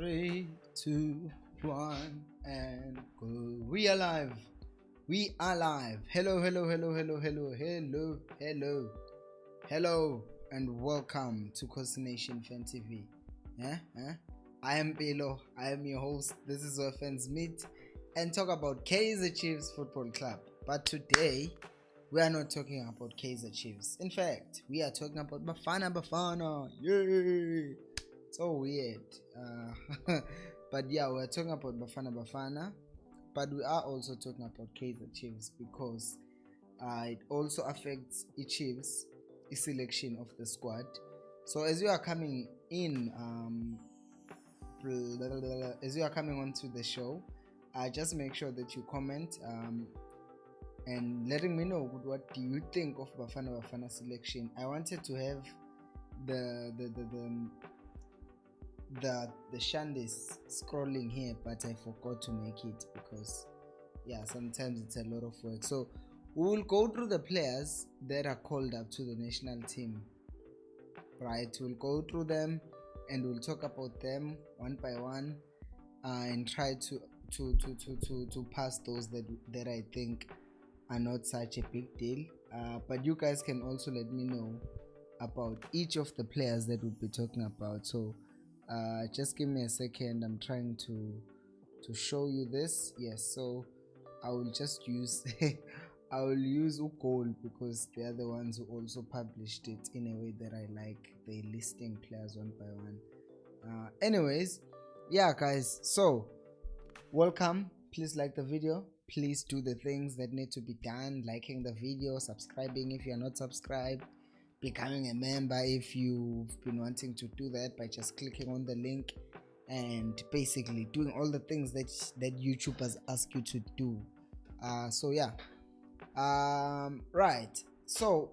Three, two, one, and go. We are live. We are live. Hello, hello, hello, hello, hello, hello, hello, hello, and welcome to Khosi Nation Fan TV. I am Pelo. I am your host. This is where fans meet and talk about Kaizer Chiefs Football Club. But today, we are not talking about Kaizer Chiefs. In fact, we are talking about Bafana Bafana. Yay! So weird. But yeah, we're talking about Bafana Bafana. But we are also talking about Kaizer Chiefs because it also affects the Chiefs' selection of the squad. So as you are coming in, as you are coming onto the show, just make sure that you comment and letting me know what do you think of Bafana Bafana selection. I wanted to have the Shandis scrolling here, but I forgot to make it because sometimes it's a lot of work. So we will go through the players that are called up to the national team, right? We'll go through them and we'll talk about them one by one and try to pass those that I think are not such a big deal, but you guys can also let me know about each of the players that we'll be talking about. So just give me a second. I'm trying to show you this. Yes, so I will just use I will use Ukol because they are the ones who also published it in a way that I like. They listing players one by one. Anyways, yeah guys, so welcome. Please like the video. Please do the things that need to be done, liking the video, subscribing if you are not subscribed, becoming a member if you've been wanting to do that by just clicking on the link, and basically doing all the things that YouTubers ask you to do. Right, so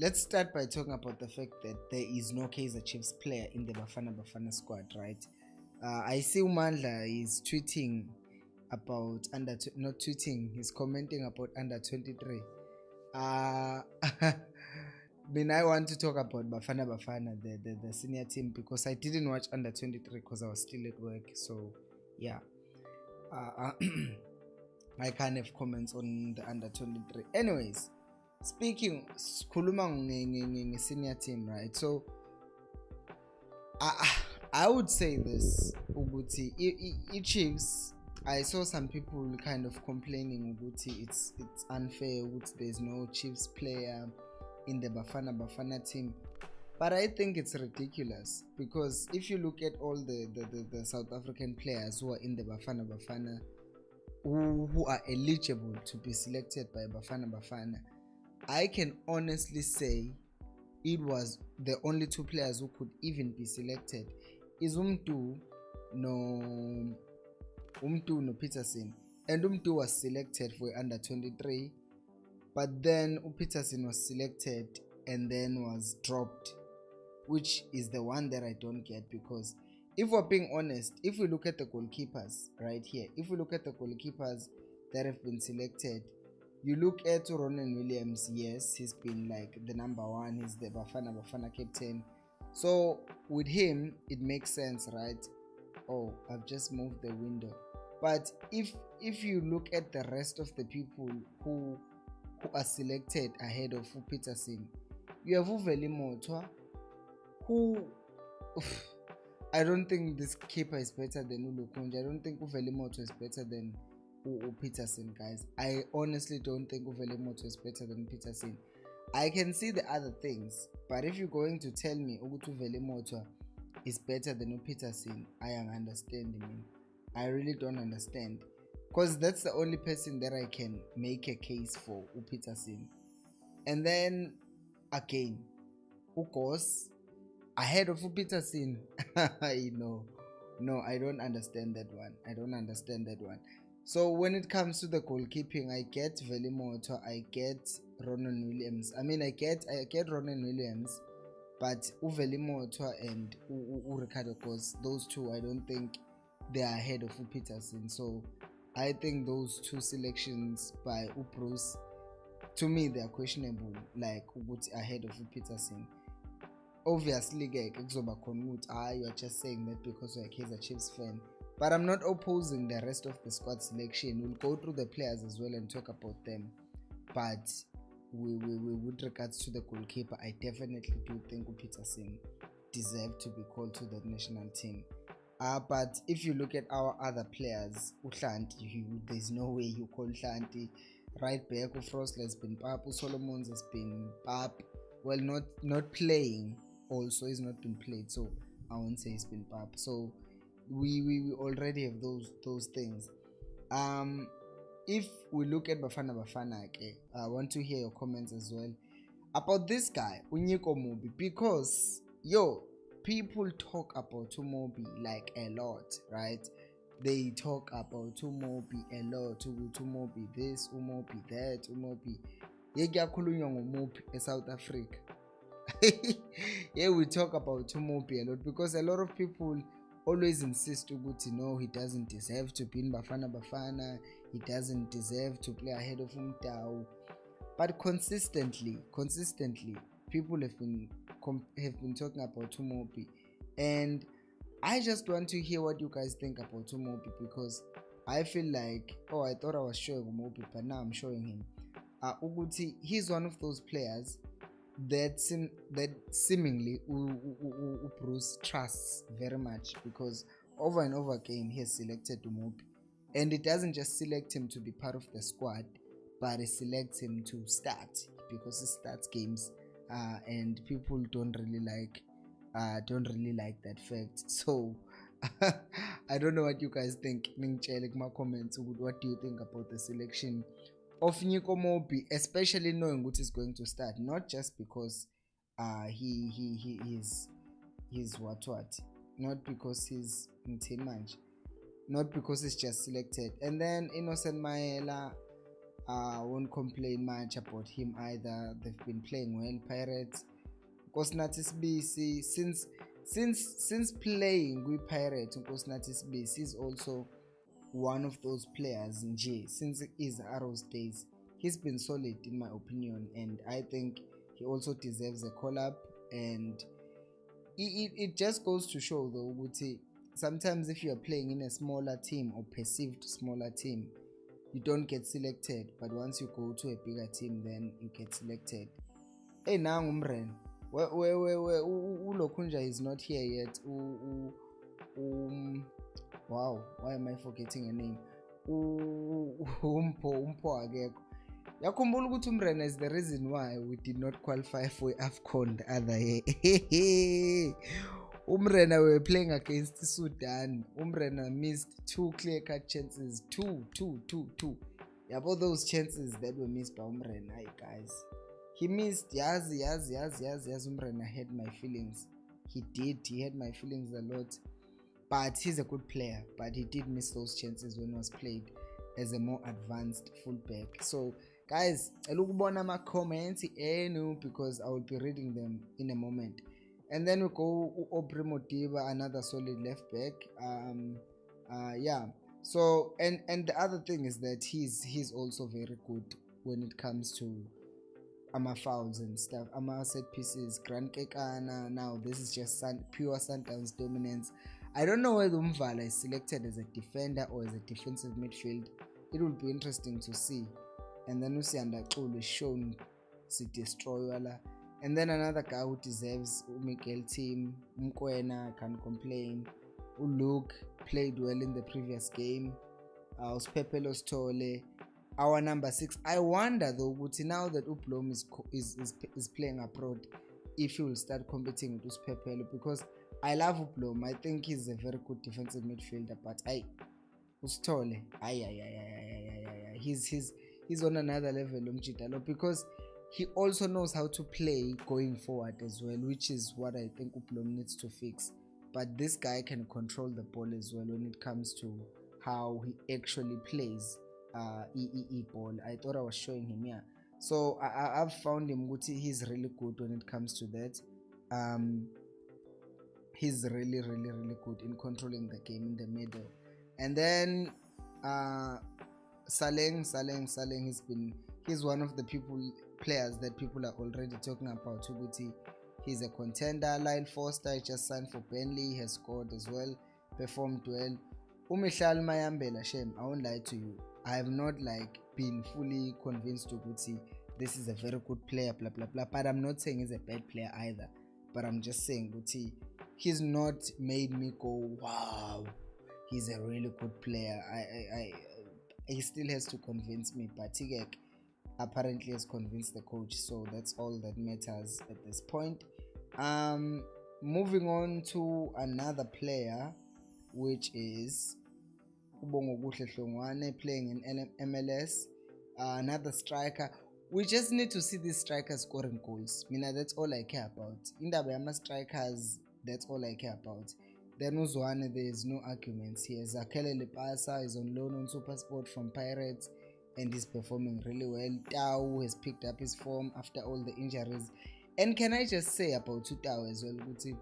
let's start by talking about the fact that there is no Kaizer Chiefs player in the Bafana Bafana squad, right? I see Umandla is tweeting about not tweeting, he's commenting about under 23. Then I want to talk about Bafana Bafana, the senior team, because I didn't watch under 23 because I was still at work. So yeah, I can't have comments on the under 23. Anyways, speaking kuluma senior team, right? So I would say this, Uguti, Chiefs. I saw some people kind of complaining Uguti, it's unfair, Uguti, there's no Chiefs player in the Bafana team, but I think it's ridiculous because if you look at all the South African players who are in the Bafana who are eligible to be selected by Bafana, I can honestly say it was the only two players who could even be selected is Umtu no Peterson, and Umtu was selected for under 23. But then Peterson was selected and then was dropped, which is the one that I don't get, because if we're being honest, if we look at the goalkeepers right here, if we look at the goalkeepers that have been selected, you look at Ronan Williams. Yes, he's been like the number one, he's the Bafana captain, so with him it makes sense, right? Oh, I've just moved the window. But if you look at the rest of the people who are selected ahead of Peterson, you have Uveli Motwa, who I don't think this keeper is better than Ulukunja. I don't think Uveli Motwa is better than Peterson, guys. I honestly don't think Uveli Motwa is better than Peterson. I can see the other things, but if you're going to tell me Uveli Motwa is better than Peterson, I am understanding. I really don't understand, because that's the only person that I can make a case for, Peterson. And then again, Ukos ahead of Peterson. No, I don't understand that one. So when it comes to the goalkeeping, I get Velimoto, I get Ronan Williams. I get Ronan Williams, but Velimoto and Ricardo Kos, those two, I don't think they are ahead of Peterson. So I think those two selections by Bruce, to me, they are questionable, like ahead of Peterson. obviously you are just saying that because you're a Kaizer Chiefs fan, but I'm not opposing the rest of the squad selection. We'll go through the players as well and talk about them, but with regards to the goalkeeper, I definitely do think Peterson deserved to be called to the national team. But if you look at our other players, there's no way you call Hlanti. Right back, Frosler has been pap, Solomons has been pap. Well, not playing. Also, he's not been played, so I won't say he's been pap. So we already have those things. If we look at Bafana Bafana, I want to hear your comments as well about this guy, Unyiko Mobi, because people talk about Tumobi like a lot, right? They talk about Tumobi a lot, Tumobi this, Umobi that, Umobi. In South Africa. Yeah, we talk about Tumobi a lot because a lot of people always insist to he doesn't deserve to be in Bafana Bafana, he doesn't deserve to play ahead of Umtao. But consistently, people have been talking about Tumobi, and I just want to hear what you guys think about Tumobi, because I feel like, I thought I was showing Umobi, but now I'm showing him. Uguti, he's one of those players that seemingly Bruce trusts very much, because over and over again he has selected Umobi, and it doesn't just select him to be part of the squad, but it selects him to start because he starts games, and people don't really like that fact. So I don't know what you guys think. My comments. What do you think about the selection of Nyiko Mobi, especially knowing what is going to start, not just because he's what, not because he's Mtimanj, not because he's just selected. And then Innocent Maela, won't complain much about him either. They've been playing well, Pirates. Nkosinathi Sibisi, since playing with Pirates, Nkosinathi Sibisi is also one of those players in J. Since his Arrows days, he's been solid in my opinion, and I think he also deserves a call-up. And it just goes to show though, sometimes if you're playing in a smaller team or perceived smaller team, you don't get selected, but once you go to a bigger team, then you get selected. Hey, now Umren, Ulokunja is not here yet. Wow, why am I forgetting a name? Umpo Ageko. Yakhumbula ukuthi Umrena is the reason why we did not qualify for Afcon the other year. Umrena were playing against Sudan. Umrena missed 2 clear-cut chances. Two. About those chances that were missed by Umrena, guys. He missed. Yes. Umrena had my feelings. He did. He had my feelings a lot. But he's a good player. But he did miss those chances when he was played as a more advanced fullback. So, guys, look at my comments because I will be reading them in a moment. And then we go Aubrey Modiba, another solid left back. So and the other thing is that he's also very good when it comes to fouls and stuff. Set pieces, Grand Kekana. Now this is just pure Sundowns dominance. I don't know whether Umvala is selected as a defender or as a defensive midfield. It will be interesting to see. And then Usianda is shown to destroy Wala. And then another guy who deserves Miguel team, Mkwena, can't complain. Luke played well in the previous game. Uspepelo Stole, our number 6. I wonder though, now that Uplom is playing abroad, if he will start competing with Uspepelo, because I love Uplom. I think he's a very good defensive midfielder, but Ustole, he's on another level, Umchitalo, because he also knows how to play going forward as well, which is what I think Uplom needs to fix. But this guy can control the ball as well when it comes to how he actually plays ball. I thought I was showing him here. So I've found him, he's really good when it comes to that. He's really good in controlling the game in the middle. And then Saleng, he's one of the players that people are already talking about. he's a contender. Lyle Foster just signed for Burnley, has scored as well, performed well. Umihlal Mayambela, shame, I won't lie to you, I have not been fully convinced to Guti this is a very good player, blah blah blah, but I'm not saying he's a bad player either, but I'm just saying Guti, he's not made me go wow, he's a really good player. He still has to convince me, but he apparently has convinced the coach, so that's all that matters at this point. Moving on to another player, which is Ubongokuhle Hlongwane, playing in MLS, another striker. We just need to see these strikers scoring goals. Mina, that's all I care about. In the Bayama strikers, that's all I care about. Then Uzwane, there is no arguments here. Zakele Lipasa is on loan on Supersport from Pirates and he's performing really well. Tau has picked up his form after all the injuries. And can I just say about Tau as well, Guti,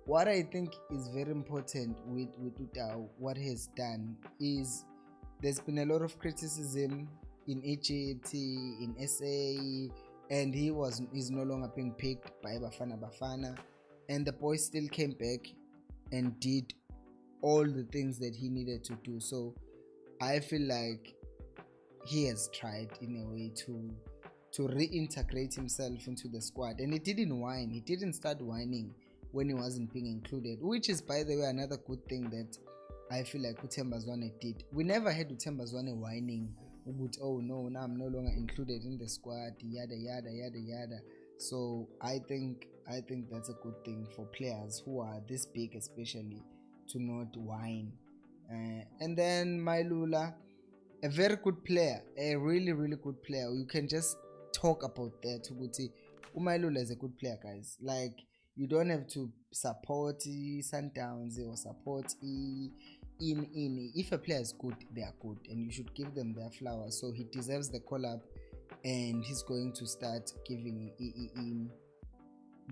what I think is very important with Tau, what he has done is there's been a lot of criticism in Egypt, in SA, and he's no longer being picked by Bafana Bafana, and the boy still came back and did all the things that he needed to do. So I feel like he has tried in a way to reintegrate himself into the squad, and he didn't whine. He didn't start whining when he wasn't being included, which is, by the way, another good thing that I feel like Uthemba Zwane did. We never had Uthemba Zwane whining, oh no, now I'm no longer included in the squad, yada yada yada yada. So I think that's a good thing for players who are this big, especially, to not whine. And then Mailula, a very good player, a really really good player. You can just talk about that. Umailula is a good player, guys. You don't have to support Sundowns or support if a player is good, they are good, and you should give them their flowers. So he deserves the call up, and he's going to start giving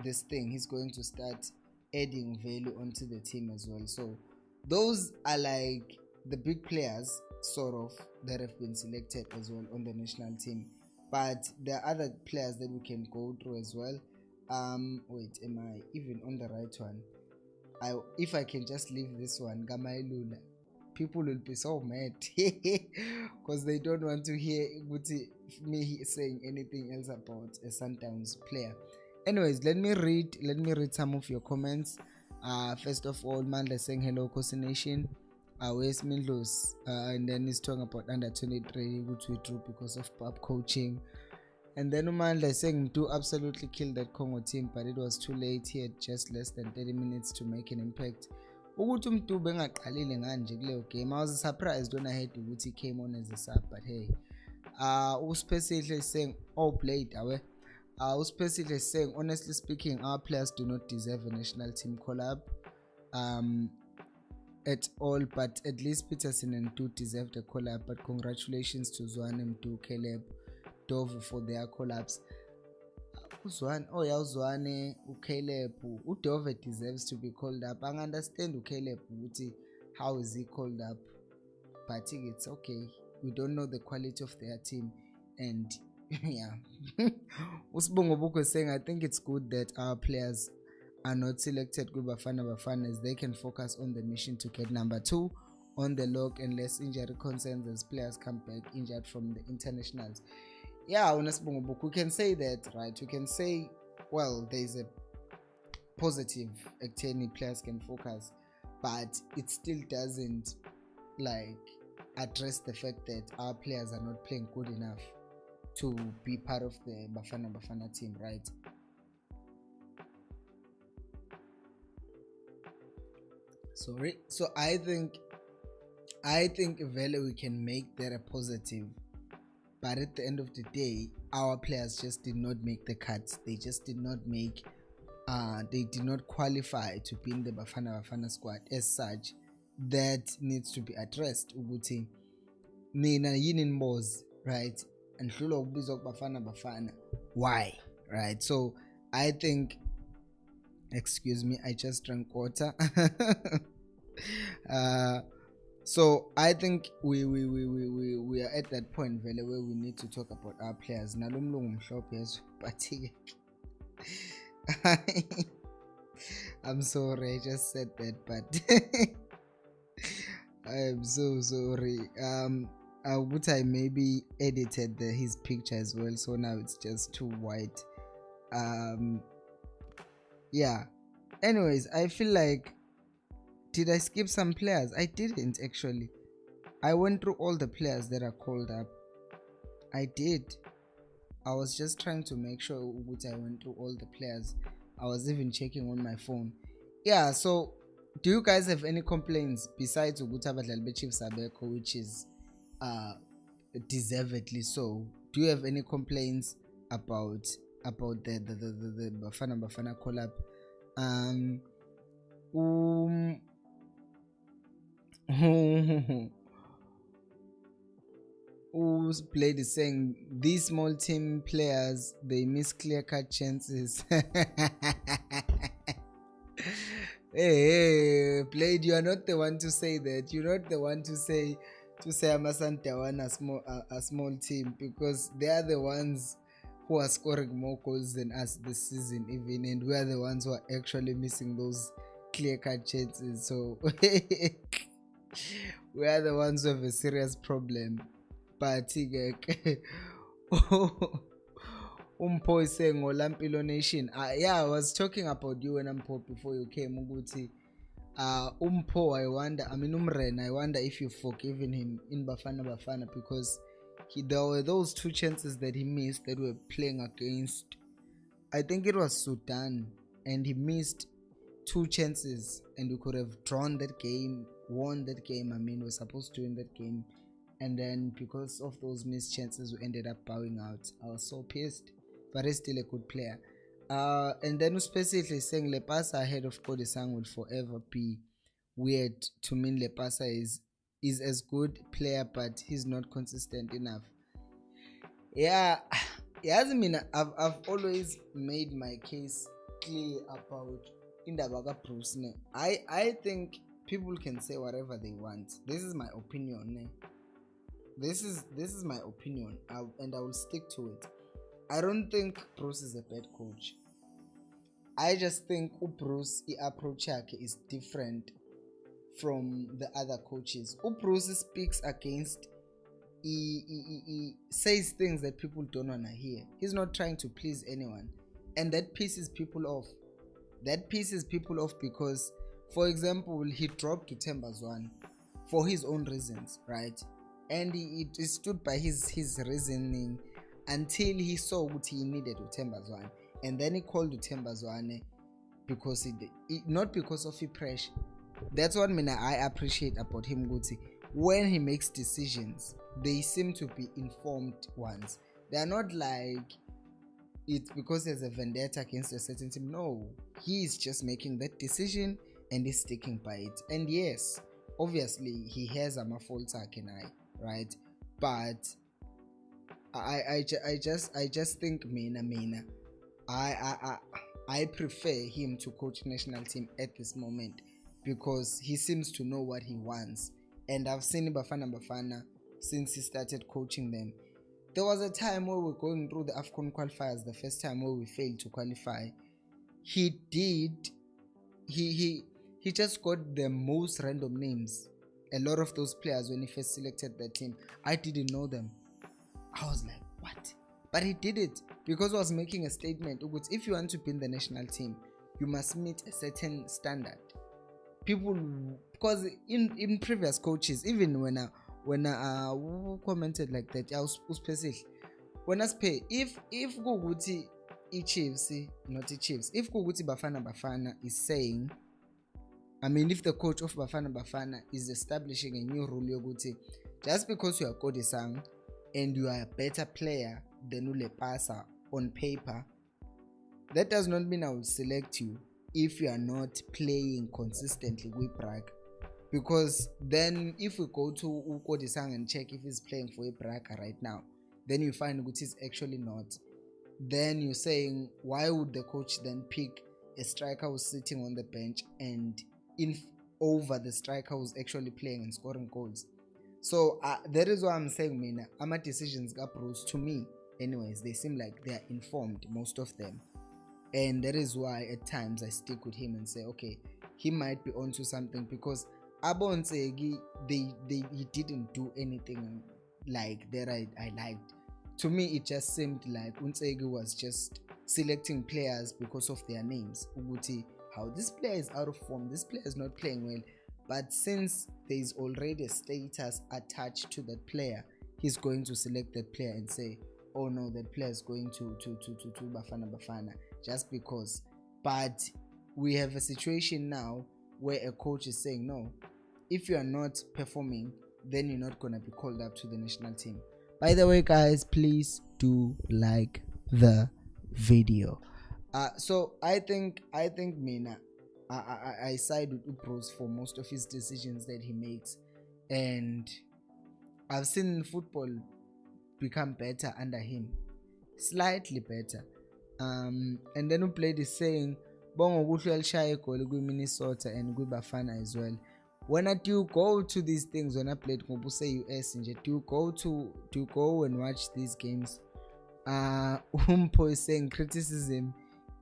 this thing. He's going to start adding value onto the team as well. So those are the big players sort of that have been selected as well on the national team. But there are other players that we can go through as well. Wait, am I even on the right one? If I can just leave this one, Gamailula, people will be so mad because they don't want to hear me saying anything else about a Sundowns player. Anyways, let me read some of your comments. First of all, Mandla saying hello, Khosi Nation. Where's Mindlos? And then he's talking about under 23, which we drew because of pub coaching. And then Umandla saying do absolutely kill that Congo team, but it was too late. He had just less than 30 minutes to make an impact. Ukuthi umuntu bengaqalile kanje kuleyo game. I was surprised when I heard ukuthi he came on as a sub, but hey. Uspecially saying played away. Uspecially saying, honestly speaking, our players do not deserve a national team collab at all, but at least Peterson and Du deserve the collab. But congratulations to Zwane, Mdu, Caleb, Dove for their collabs. Uzwane, Caleb, Dove deserves to be called up. I understand Caleb, how is he called up, but it's okay. We don't know the quality of their team, and yeah. Usbongobuko is saying, I think it's good that our players are not selected with Bafana Bafana, as they can focus on the mission to get number 2 on the log and less injury concerns as players come back injured from the internationals. Yeah, we can say that, right? We can say, well, there's a positive any players can focus, but it still doesn't address the fact that our players are not playing good enough to be part of the Bafana Bafana team, right? Sorry. So I think we can make that a positive, but at the end of the day, our players just did not make the cuts. They just did not make they did not qualify to be in the Bafana Bafana squad as such. That needs to be addressed. Uguti Mina yinin Moz, right? And Hlulo Bizok Bafana Bafana. Why? Right? So I think, excuse me, I just drank water. So I think we are at that point where we need to talk about our players. I'm sorry, I just said that, but I am so sorry. But I maybe edited his picture as well, so now it's just too white. Yeah. Anyways, I feel like, did I skip some players? I didn't actually. I went through all the players that are called up. I did. I was just trying to make sure which I went through all the players. I was even checking on my phone. Yeah, so do you guys have any complaints besides Uguta Badlalbe Chiefs Abeko, which is deservedly so? Do you have any complaints about the Bafana Bafana collab? Who's played is saying these small team players, they miss clear-cut chances. Hey, Played, you are not the one to say that. You're not the one to say Amasantawan a small team, because they are the ones who are scoring more goals than us this season even, and we are the ones who are actually missing those clear-cut chances. So we are the ones who have a serious problem. But Umpo is saying Olampilo Nation. Yeah, I was talking about you and Umpo before you came. Umpo, I wonder if you've forgiven him in Bafana Bafana, because there were those two chances that he missed that were playing against, I think it was Sudan, and he missed two chances, and we could have drawn that game, won that game. We're supposed to win that game, and then because of those missed chances we ended up bowing out. I was so pissed, but he's still a good player. And then specifically saying Lepasa ahead of Kodisang would forever be weird to mean Lepasa is as good player, but he's not consistent enough. Yeah, I've always made my case clear about Indabaga Bruce. I think people can say whatever they want. This is my opinion. This is my opinion, and I will stick to it. I don't think Bruce is a bad coach. I just think Bruce approach is different from the other coaches. Bruce speaks against, he says things that people don't want to hear. He's not trying to please anyone, and that pisses people off. Because, for example, he dropped to Tembazwan for his own reasons, right? And he stood by his reasoning until he saw what he needed Utembazwane, and then he called Utembazwane because not because of the pressure. That's what I appreciate about him, Guti. When he makes decisions, they seem to be informed ones. They are not like it's because there's a vendetta against a certain team. No, he is just making that decision and he's sticking by it. And yes, obviously he has a faults, right? But I just think Mina. I prefer him to coach national team at this moment, because he seems to know what he wants. And I've seen Bafana since he started coaching them. There was a time where we were going through the Afcon qualifiers, the first time where we failed to qualify. He just got the most random names. A lot of those players, when he first selected the team, I didn't know them. I was like, what? But he did it because he was making a statement. If you want to be in the national team, you must meet a certain standard. People, because in previous coaches, even when who commented like that, I was specific. When I say if Guguti Chiefs, not Chiefs, if Guguti Bafana is saying, if the coach of Bafana is establishing a new rule, Yoguti, just because you are Kodisang and you are a better player than Ule Pasa on paper, that does not mean I will select you if you are not playing consistently with Prague. Because then if we go to Kodisang and check if he's playing for Prague right now, then you find that he's actually not. Then you're saying, why would the coach then pick a striker who's sitting on the bench and over the striker who's actually playing and scoring goals? So that is why I'm saying, Mina, my decisions got Bruce, to me anyways, they seem like they are informed, most of them. and that is why at times I stick with him and say, okay, he might be onto something, because Abonsegi, he didn't do anything like that I liked. To me, it just seemed like Unsegi was just selecting players because of their names. Uguti, how this player is out of form, this player is not playing well. But since there is already a status attached to that player, he's going to select that player and say, oh no, that player is going to Bafana Bafana just because. But we have a situation now where a coach is saying, no, if you are not performing, then you're not going to be called up to the national team. By the way, guys, please do like the video. So I think Mina, I side with Upros for most of his decisions that he makes, and I've seen football become better under him, slightly better. And then who played is saying, Bongo Gushwell Shai Minnesota and Bafana as well. When you go to these things, when I played Kobuse US, do you go and watch these games? Umpo is saying criticism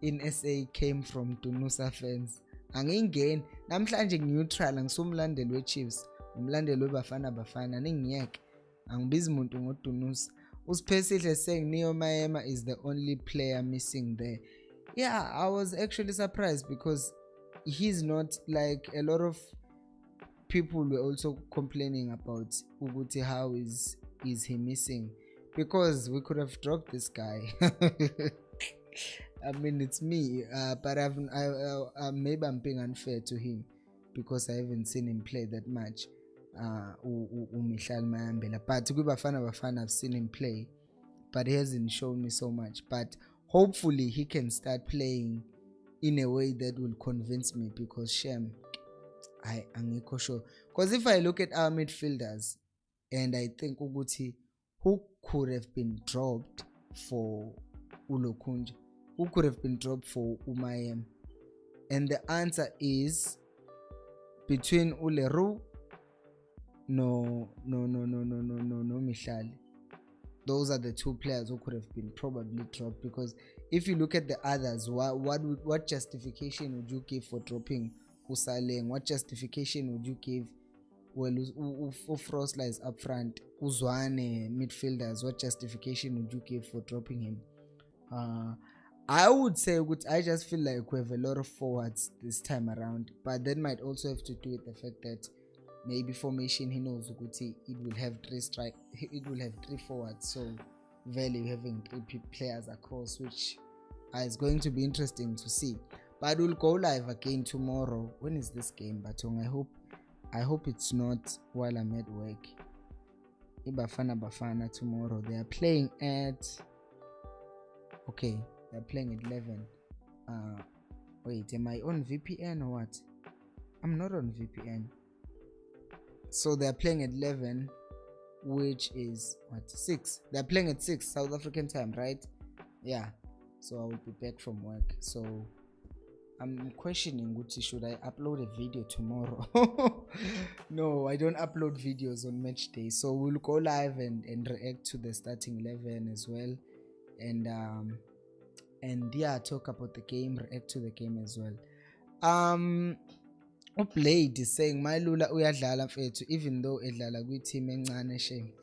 in SA came from Tunusa fans. Angingeni namhlanje neutral angisumlandeli weChiefs, umlandeli weBafana Bafana ningiyeke. Angibizi umuntu ngoDunusa. Usiphesihle saying Neo Maema is the only player missing there. Yeah, I was actually surprised because he's not like a lot of people were also complaining about Uguti, how is he missing, because we could have dropped this guy. I mean, it's me, but maybe I'm being unfair to him because I haven't seen him play that much. But Bafana I've seen him play, but he hasn't shown me so much. But hopefully he can start playing in a way that will convince me, because shame, I'm not sure. Because if I look at our midfielders and I think Uguti, who could have been dropped for Ulokunja, who could have been dropped for Umayem, and the answer is between Uleru, no Mihlali. Those are the two players who could have been probably dropped, because if you look at the others, what justification would you give for dropping Usaleng? What justification would you give? Well, Frostla is up front, Uzwane midfielders. What justification would you give for dropping him? I would say I just feel like we have a lot of forwards this time around, but that might also have to do with the fact that maybe formation, he knows it will have three forwards, so value having three players across, which is going to be interesting to see. But we'll go live again tomorrow. When is this game, Batong? I hope it's not while I'm at work. Bafana Bafana tomorrow. They are playing at, okay, they're playing at 11. Wait, am I on VPN or what? I'm not on VPN. So they're playing at 11, which is what, 6. They're playing at 6 South African time, right? Yeah. So I will be back from work. So I'm questioning, should I upload a video tomorrow? No, I don't upload videos on match day. So we'll go live and react to the starting 11 as well. And yeah, talk about the game, react to the game as well. Blade is saying my Lula uyadlala mfethu, even though edlala kwi-team encane shame.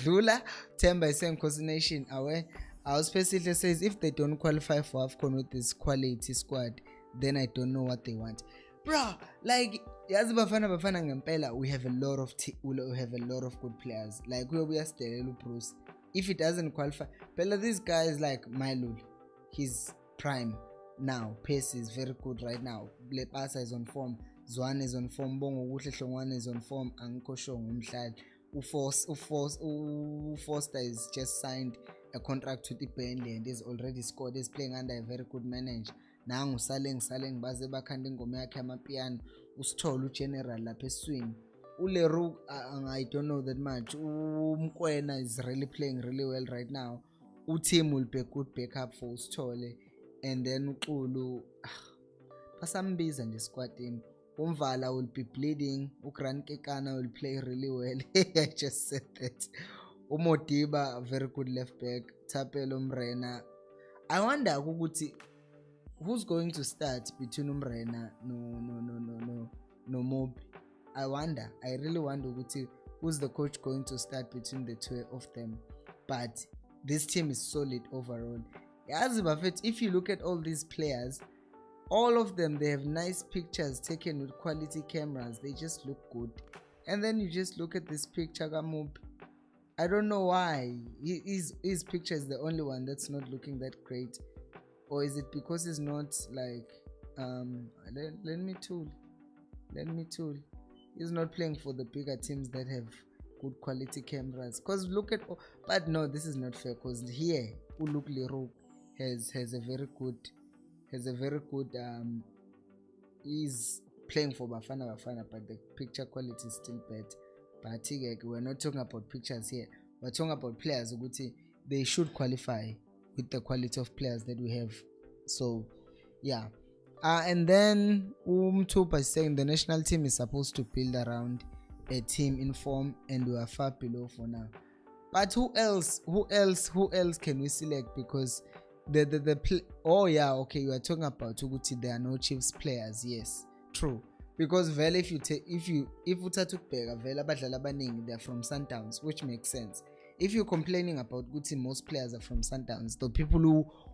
Lula Themba is saying Khosi Nation aware. Our specialist says if they don't qualify for Afcon with this quality squad, then I don't know what they want. Bro, like yazi Bafana ngempela, we have a lot of good players. Like we are still Bruce. If it doesn't qualify, Pella, this guy is like Mailul. He's prime now. Pace is very good right now. Lepasa is on form. Zwane is on form. Bongo Guhle Hlongwane is on form. Ankosho Umhlali. Foster is just signed a contract with the Burnley and is already scored. He's playing under a very good manager. Now Saleng baze bakhanda ingoma yakhe amapiano usithola ugeneral lapha eswini. Uleru, I don't know that much. Mkwena is really playing really well right now. Team will be a good backup for Usithole, and then Uxulu basambiza nje squad team. Umvala will be bleeding. Ukran Kekana will play really well. I just said that. Umodiba, very good left back. Tapelo Mrena. I wonder ukuthi who's going to start between Umrena no Mob. I really wonder ukuthi who's the coach going to start between the two of them. But this team is solid overall. As if you look at all these players, all of them, they have nice pictures taken with quality cameras. They just look good. And then you just look at this picture, Gamob. I don't know why his picture is the only one that's not looking that great, or is it because he's not like let me tool he's not playing for the bigger teams that have good quality cameras? Because look at, but no, this is not fair, because here Uluk Lero has a very good he's playing for Bafana Bafana, but the picture quality is still bad. But we're not talking about pictures here, we're talking about players. They should qualify with the quality of players that we have. So yeah, and then Tupa is saying the national team is supposed to build around a team in form, and we are far below for now. But who else can we select? Because oh yeah, okay, you are talking about Uguti, there are no Chiefs players. Yes, true. Because Vela, if Utatukbega, Vela Badlala Baning, they're from Sundowns, which makes sense. If you're complaining about Guti, most players are from Sundowns. The people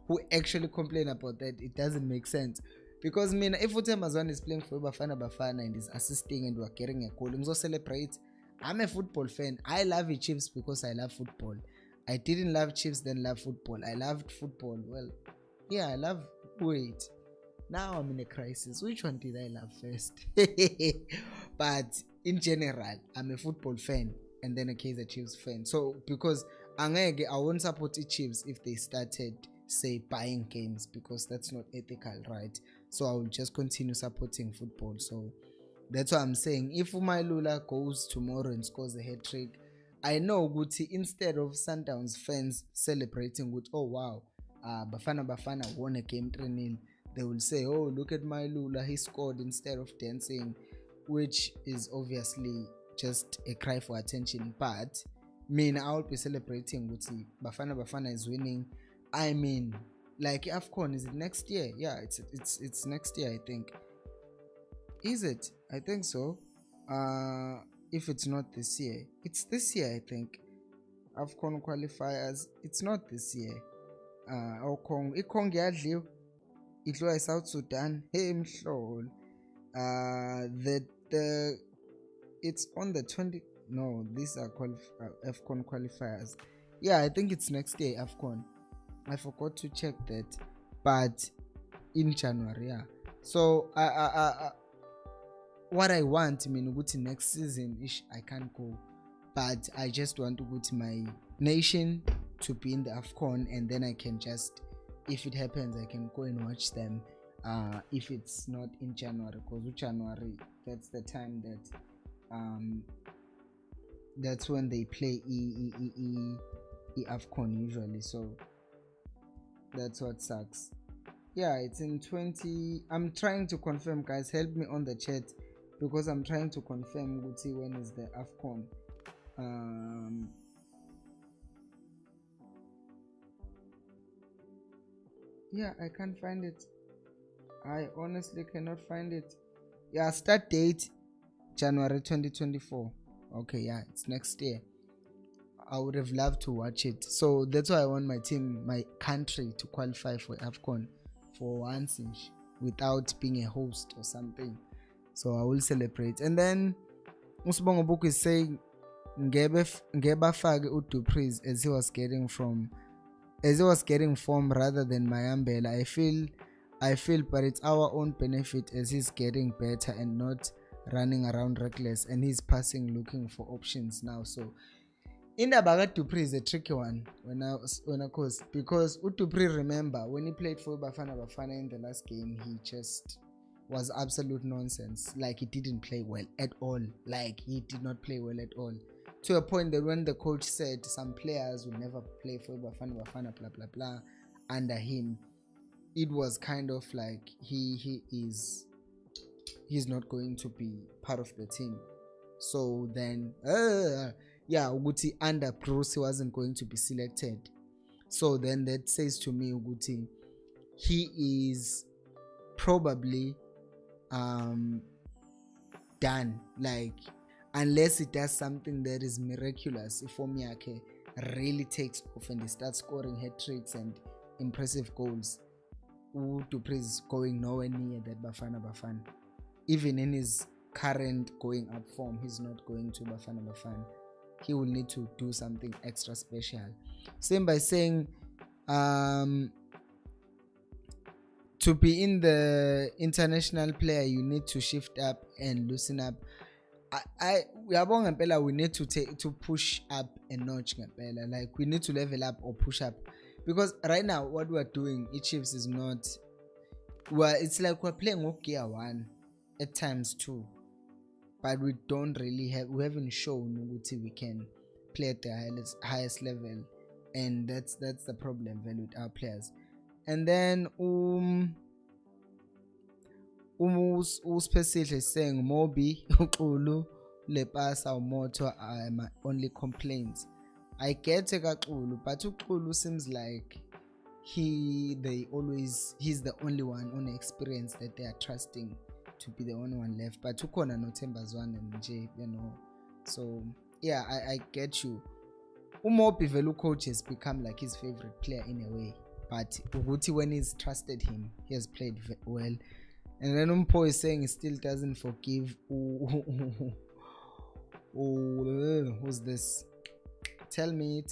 who actually complain about that, it doesn't make sense. Because Mina, if Utemazwan is playing for Bafana Bafana and is assisting and we're getting a goal, so celebrate. I'm a football fan. I love the Chiefs because I love football. I didn't love Chiefs, then love football. I loved football. Well, yeah, I love. Wait, now I'm in a crisis. Which one did I love first? But in general, I'm a football fan and then a Kaizer Chiefs fan. So because I won't support the Chiefs if they started, say, buying games, because that's not ethical, right? So I will just continue supporting football. So that's what I'm saying. If Umailula goes tomorrow and scores a hat trick, I know Guti, instead of Sundowns fans celebrating with, oh wow, Bafana Bafana won a game 3-0, they will say, oh, look at Mailula, he scored, instead of dancing, which is obviously just a cry for attention. But I'll be celebrating Guti. Bafana Bafana is winning. I mean, like Afcon, is it next year? Yeah, it's next year, I think. Is it? I think so. If it's not this year, it's this year, I think. Afcon qualifiers, it's not this year. Ikong yadliw idliwa South Sudan. Hey mhlolo. It's on the 20. No, these are Afcon qualifiers. Yeah, I think it's next year, Afcon. I forgot to check that, but in January, yeah. So what I want, next season I can't go, but I just want to go to my nation to be in the Afcon, and then I can just, if it happens, I can go and watch them. If it's not in January, because January, that's the time that that's when they play Afcon usually. So that's what sucks. Yeah, it's in 20. I'm trying to confirm, guys. Help me on the chat, because I'm trying to confirm when is the Afcon. Yeah, I can't find it. I honestly cannot find it. Yeah, start date January 2024. Okay, yeah, it's next year. I would have loved to watch it. So that's why I want my team, my country, to qualify for Afcon for once without being a host or something. So I will celebrate. And then Usbongo Book is saying Ngebafage Utupris as he was getting form rather than Mayambela. I feel but it's our own benefit as he's getting better and not running around reckless, and he's passing looking for options now. So Indabaga Dupri is a tricky one because Utupri, remember when he played for Bafana Bafana in the last game, he just was absolute nonsense. Like, he didn't play well at all. Like, he did not play well at all, to a point that when the coach said some players will never play for Bafana Bafana blah blah blah under him, it was kind of like he's not going to be part of the team. So then Uguti under Bruce wasn't going to be selected. So then that says to me ukuthi he is probably done, like unless he does something that is miraculous. If form yakhe really takes off and he starts scoring hat-tricks and impressive goals, uDupree is going nowhere near that Bafana Bafana. Even in his current going up form, he's not going to Bafana Bafana. He will need to do something extra special. Same by saying to be in the international player, you need to shift up and loosen up. We need to push up a notch, like we need to level up or push up, because right now what we're doing, Chiefs, is not, well, it's like we're playing gear 1 at times 2, but we haven't shown we can play at the highest level, and that's the problem with our players. And then uSpecial is saying Mobi uXulu lepasa umoto are my only complaints. I get uXulu, but uXulu seems like he's the only one on experience that they are trusting to be the only one left. But ukhona no Thembazwane and J, so yeah, I get you. Umobi velu coach has become like his favorite player in a way, but Uguti, when he's trusted him, he has played well. And then Umpo is saying he still doesn't forgive. Who's this? Tell me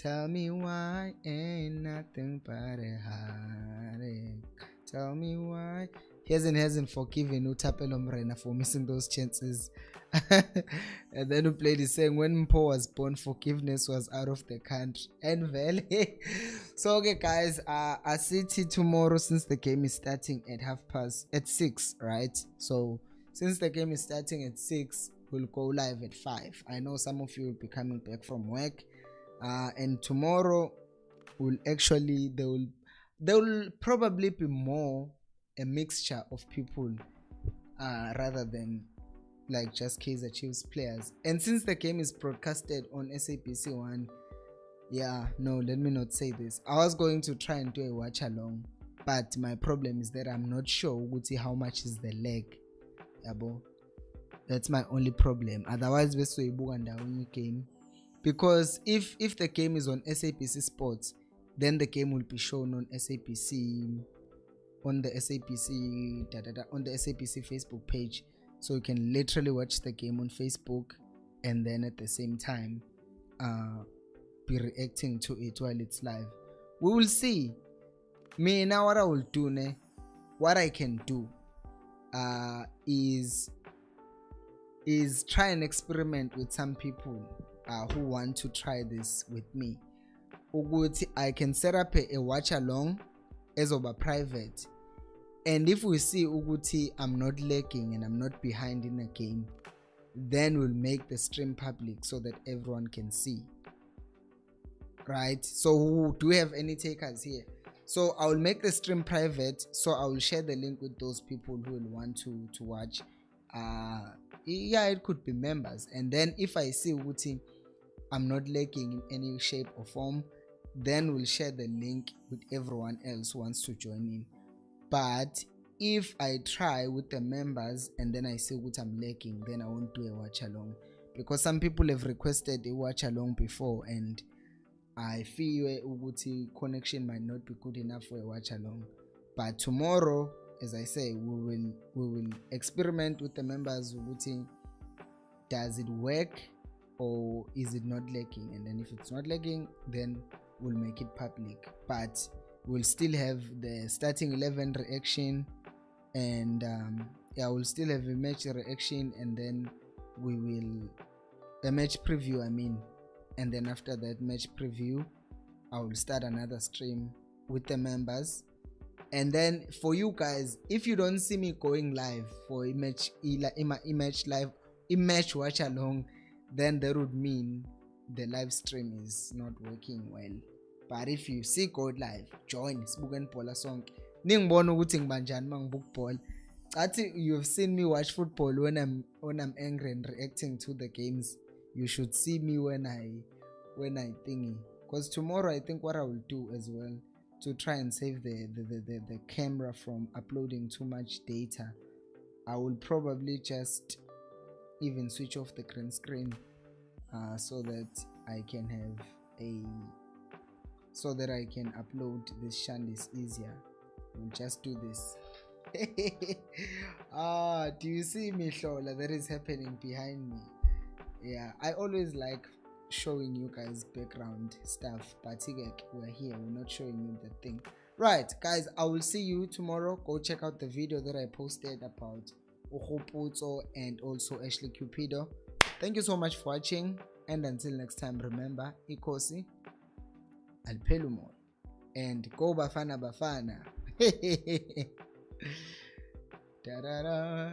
why ain't nothing but a heartache. Tell me why he hasn't forgiven Utapelo Mrena for missing those chances. And then who played is saying when Mpo was born, forgiveness was out of the country. And Valley. So okay guys, I see you tomorrow, since the game is starting at 6, right? So since the game is starting at 6, we'll go live at 5. I know some of you will be coming back from work, and tomorrow there will probably be more a mixture of people rather than like just Kaizer Chiefs players. And since the game is broadcasted on SABC 1, let me not say this, I was going to try and do a watch along, but my problem is that I'm not sure how much is the leg. That's my only problem. Otherwise we game, because if the game is on SABC Sports, then the game will be shown on SABC, on the SABC Facebook page, so you can literally watch the game on Facebook and then at the same time be reacting to it while it's live. We will see. Me now, what I will do, what I can do is try and experiment with some people who want to try this with me. I can set up a watch along as of a private, and if we see I'm not lagging and I'm not behind in a game, then we'll make the stream public so that everyone can see, right? So do we have any takers here? So I will make the stream private, so I will share the link with those people who will want to watch. It could be members, and then if I see I'm not lagging in any shape or form, then we'll share the link with everyone else who wants to join in. But if I try with the members and then I see I'm lagging, then I won't do a watch along, because some people have requested a watch along before, and I feel connection might not be good enough for a watch along. But tomorrow, as I say, we will experiment with the members. Does it work or is it not lagging? And then if it's not lagging, then we'll make it public. But we'll still have the starting 11 reaction, and we'll still have a match reaction, and then we will a match preview, and then after that match preview, I will start another stream with the members. And then for you guys, if you don't see me going live for image watch along, then that would mean the live stream is not working well. But if you see go live, join sibuken bhola sonke. Ningibona ukuthi ngibanjani mangibuka bhola. Athi you've seen me watch football when I'm angry and reacting to the games. You should see me when I because tomorrow I think what I will do as well to try and save the camera from uploading too much data, I will probably just even switch off the green screen so that I can have I can upload this shandis easier. We'll just do this. Do you see me, Shola? That is happening behind me. Yeah, I always like showing you guys background stuff, but we're here, we're not showing you the thing. Right, guys, I will see you tomorrow. Go check out the video that I posted about Ukhupuzo and also Ashley Cupido. Thank you so much for watching, and until next time, remember, Khosi, Alpelumo, and go Bafana Bafana. Da da da.